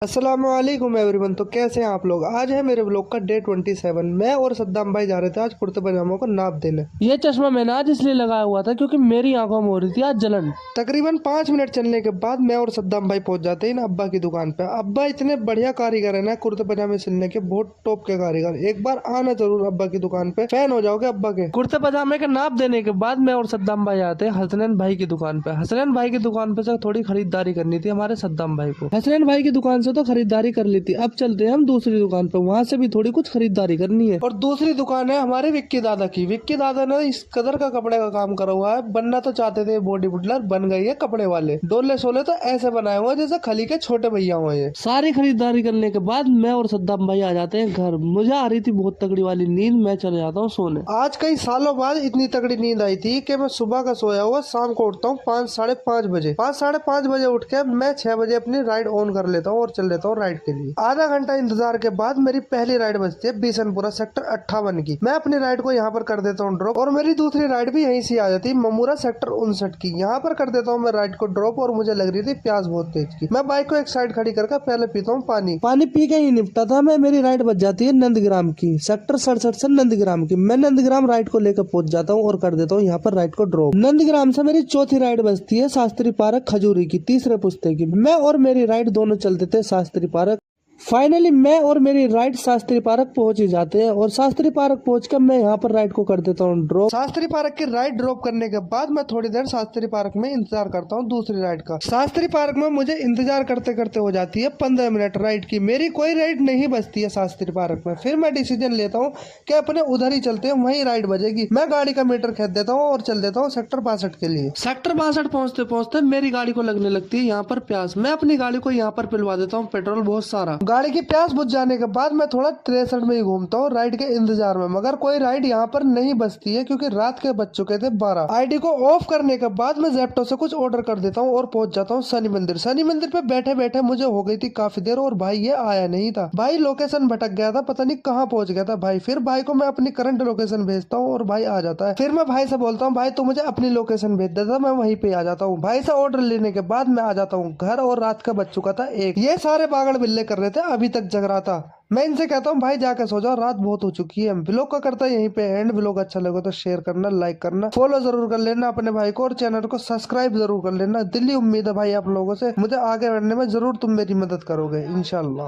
अस्सलामुअलैकुम एवरीवन। तो कैसे हैं आप लोग। आज है मेरे ब्लॉग का डे 27। मैं और सद्दाम भाई जा रहे थे आज कुर्ते पजामों को नाप देने। ये चश्मा मैंने आज इसलिए लगाया हुआ था क्योंकि मेरी आंखों में हो रही थी आज जलन। तकरीबन 5 मिनट चलने के बाद मैं और सद्दाम भाई पहुंच जाते हैं इन अब्बा की दुकान पे। अब्बा इतने बढ़िया कारीगर है ना कुर्ते पजामे सिलने के, बहुत टॉप के कारीगर। एक बार आना जरूर अब्बा की दुकान पे, फैन हो जाओगे अब्बा के। कुर्ते पजामे के नाप देने के बाद मैं और सद्दाम भाई आते हैं हसनैन भाई की दुकान पे। हसनैन भाई की दुकान पे से थोड़ी खरीदारी करनी थी हमारे सद्दाम भाई को। हसनैन भाई की दुकान से तो खरीदारी कर ली थी, अब चलते हैं हम दूसरी दुकान पे, वहाँ से भी थोड़ी कुछ खरीदारी करनी है। और दूसरी दुकान है हमारे विक्की दादा की। विक्की दादा ने इस कदर का कपड़े का काम करा हुआ है, बनना तो चाहते थे बॉडी बिल्डर, बन गई है कपड़े वाले। डोले सोले तो ऐसे बनाए हुए जैसे खली के छोटे भैया हुए। सारी खरीदारी करने के बाद मैं और सद्दाम भाई आ जाते हैं घर। मुझे आ रही थी बहुत तगड़ी वाली नींद, मैं चले जाता हूँ सोने। आज कई सालों बाद इतनी तगड़ी नींद आई थी कि मैं सुबह का सोया हुआ शाम को उठता हूँ 5 साढ़े 5 बजे। 5 साढ़े 5 बजे उठ के मैं 6 बजे अपनी राइड ऑन कर लेता हूँ और चल लेता हूँ राइड के लिए। आधा घंटा इंतजार के बाद मेरी पहली राइड बजती है बिशनपुरा सेक्टर 58 की। मैं अपनी राइड को यहाँ पर कर देता हूँ ड्रॉप और मेरी दूसरी राइड भी यहीं से आ जाती है ममूरा सेक्टर 59 की। यहाँ पर कर देता हूँ मैं राइड को ड्रॉप और मुझे लग रही थी प्यास बहुत तेज की। मैं बाइक को एक साइड खड़ी करके पहले पीता हूँ पानी। पानी पी के ही निपटा था मैं। मेरी राइड बच जाती है नंदग्राम की, सेक्टर 67 से नंदग्राम की। मैं नंदग्राम राइड को लेकर पहुंच जाता हूँ और कर देता हूँ यहाँ पर राइड को ड्रॉप। नंदग्राम से मेरी चौथी राइड बचती है शास्त्री पार्क खजूरी की, तीसरे पुस्ते की। मैं और मेरी राइड दोनों चलते थे शास्त्री पार्क। फाइनली मैं और मेरी राइड शास्त्री पार्क पहुंच ही जाते हैं और शास्त्री पार्क पहुंचकर मैं यहाँ पर राइड को कर देता हूँ ड्रॉप। शास्त्री पार्क की राइड ड्रॉप करने के बाद मैं थोड़ी देर शास्त्री पार्क में इंतजार करता हूँ दूसरी राइड का। शास्त्री पार्क में मुझे इंतजार करते करते हो जाती है 15 मिनट राइड की। मेरी कोई राइड नहीं बचती है शास्त्री पार्क में। फिर मैं डिसीजन लेता हूँ कि अपने उधर ही चलते हैं, वहीं राइड बजेगी। मैं गाड़ी का मीटर खेद देता हूँ और चल देता हूँ सेक्टर 62 के लिए। सेक्टर 62 पहुंचते पहुंचते मेरी गाड़ी को लगने लगती है यहाँ पर प्यास। मैं अपनी गाड़ी को यहाँ पर पिलवा देता हूँ पेट्रोल बहुत सारा। गाड़ी की प्यास बुझ जाने के बाद मैं थोड़ा 63 में ही घूमता हूँ राइड के इंतजार में, मगर कोई राइड यहाँ पर नहीं बचती है क्योंकि रात के बज चुके थे 12। आईडी को ऑफ करने के बाद मैं जेप्टो से कुछ ऑर्डर कर देता हूँ और पहुंच जाता हूँ शनि मंदिर। शनि मंदिर पे बैठे बैठे मुझे हो गई थी काफी देर और भाई ये आया नहीं था। भाई लोकेशन भटक गया था, पता नहीं कहाँ पहुंच गया था भाई। फिर भाई को मैं अपनी करंट लोकेशन भेजता हूँ और भाई आ जाता है। फिर मैं भाई से बोलता हूँ भाई तू मुझे अपनी लोकेशन भेज देता, मैं वहीं पे आ जाता हूँ। भाई से ऑर्डर लेने के बाद मैं आ जाता हूँ घर और रात का बज चुका था 1। ये सारे पागल बिल्ले कर रहे थे, अभी तक जग रहा था। मैं इनसे कहता हूँ भाई जाके सो जाओ, रात बहुत हो चुकी है। ब्लॉग का करता है यहीं पे एंड। ब्लॉग अच्छा लगे तो शेयर करना, लाइक करना, फॉलो जरूर कर लेना अपने भाई को और चैनल को सब्सक्राइब जरूर कर लेना। दिल्ली उम्मीद है भाई आप लोगों से, मुझे आगे बढ़ने में जरूर तुम मेरी मदद करोगे इंशाल्लाह।